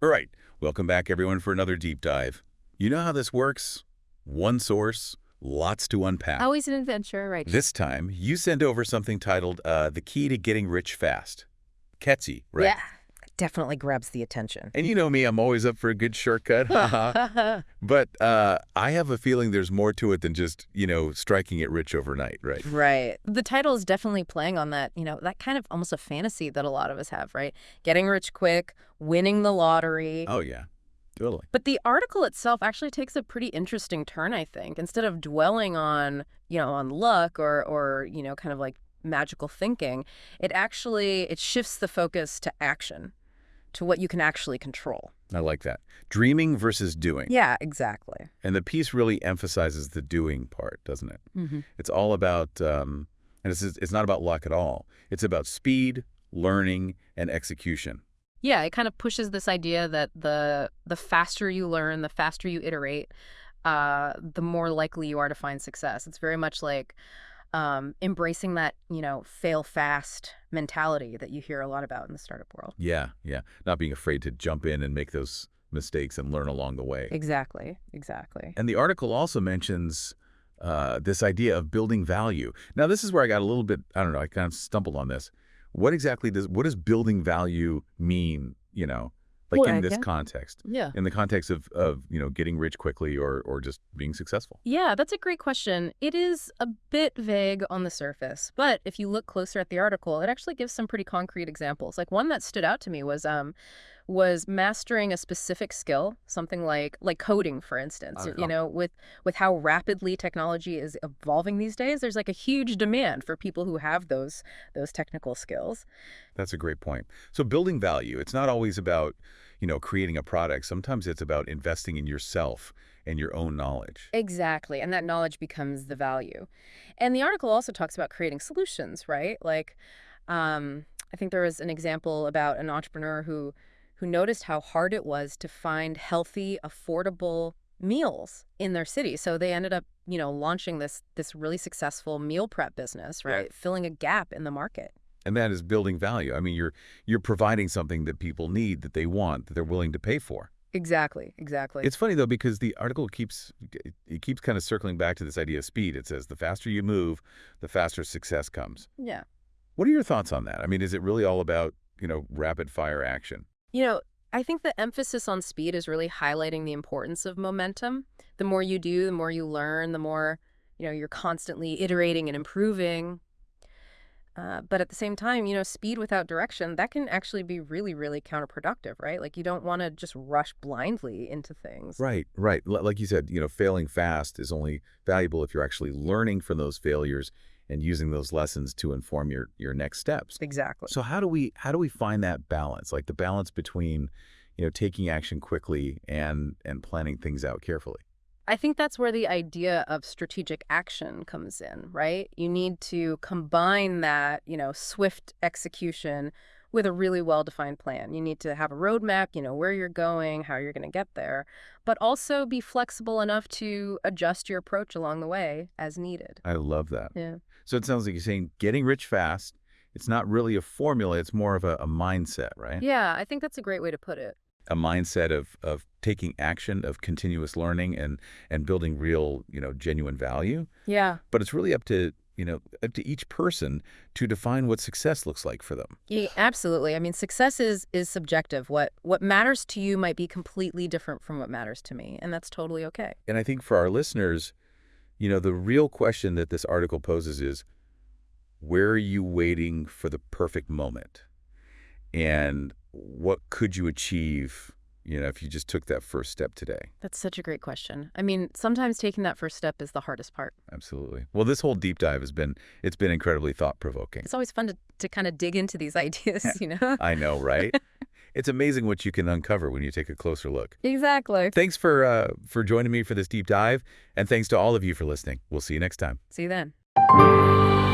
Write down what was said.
All right, welcome back everyone for another deep dive. You know how this works? One source, lots to unpack. Always an adventure, right? This time, you sent over something titled The Key to Getting Rich Fast. Ketzy, right? Yeah, definitely grabs the attention. And you know me, I'm always up for a good shortcut. But I have a feeling there's more to it than just, striking it rich overnight, right? Right. The title is definitely playing on that, that kind of almost a fantasy that a lot of us have, right? Getting rich quick, winning the lottery. Oh, yeah. Totally. But the article itself actually takes a pretty interesting turn, I think. Instead of dwelling on, on luck or kind of like magical thinking, it shifts the focus to action, to what you can actually control. I like that. Dreaming versus doing. Yeah, exactly. And the piece really emphasizes the doing part, doesn't it? Mm-hmm. It's all about, and it's not about luck at all. It's about speed, learning, and execution. Yeah, it kind of pushes this idea that the faster you learn, the faster you iterate, the more likely you are to find success. It's very much like embracing that, fail fast mentality that you hear a lot about in the startup world. Yeah, yeah. Not being afraid to jump in and make those mistakes and learn along the way. Exactly, exactly. And the article also mentions this idea of building value. Now, this is where I got a little bit, I don't know, I kind of stumbled on this. What does building value mean, in this context? Yeah. In the context of getting rich quickly or just being successful? Yeah, that's a great question. It is a bit vague on the surface, but if you look closer at the article, it actually gives some pretty concrete examples. Like one that stood out to me was mastering a specific skill, something like coding, for instance. With how rapidly technology is evolving these days, there's like a huge demand for people who have those technical skills. That's a great point. So building value, it's not always about, creating a product. Sometimes it's about investing in yourself and your own knowledge. Exactly, and that knowledge becomes the value. And the article also talks about creating solutions, right? Like, I think there was an example about an entrepreneur who noticed how hard it was to find healthy, affordable meals in their city. So they ended up, launching this really successful meal prep business, right? Yeah. Filling a gap in the market. And that is building value. I mean, you're providing something that people need, that they want, that they're willing to pay for. Exactly, exactly. It's funny, though, because the article keeps kind of circling back to this idea of speed. It says the faster you move, the faster success comes. Yeah. What are your thoughts on that? I mean, is it really all about, rapid fire action? I think the emphasis on speed is really highlighting the importance of momentum. The more you do, the more you learn, the more, you're constantly iterating and improving. But at the same time, speed without direction, that can actually be really, really counterproductive, right? Like you don't want to just rush blindly into things. Right, right. Like you said, failing fast is only valuable if you're actually learning from those failures and using those lessons to inform your next steps. Exactly. So how do we find that balance, like the balance between, taking action quickly and planning things out carefully? I think that's where the idea of strategic action comes in, right? You need to combine that, swift execution with a really well-defined plan. You need to have a roadmap, where you're going, how you're going to get there, but also be flexible enough to adjust your approach along the way as needed. I love that. Yeah. So it sounds like you're saying getting rich fast, it's not really a formula, it's more of a mindset, right? Yeah, I think that's a great way to put it. A mindset of taking action, of continuous learning and building real, genuine value. Yeah. But it's really up to each person to define what success looks like for them. Yeah, absolutely. I mean, success is subjective. What matters to you might be completely different from what matters to me, and that's totally okay. And I think for our listeners, the real question that this article poses is, where are you waiting for the perfect moment? And what could you achieve, if you just took that first step today? That's such a great question. I mean, sometimes taking that first step is the hardest part. Absolutely. Well, this whole deep dive it's been incredibly thought-provoking. It's always fun to kind of dig into these ideas, I know, right? It's amazing what you can uncover when you take a closer look. Exactly. Thanks for joining me for this deep dive, and thanks to all of you for listening. We'll see you next time. See you then.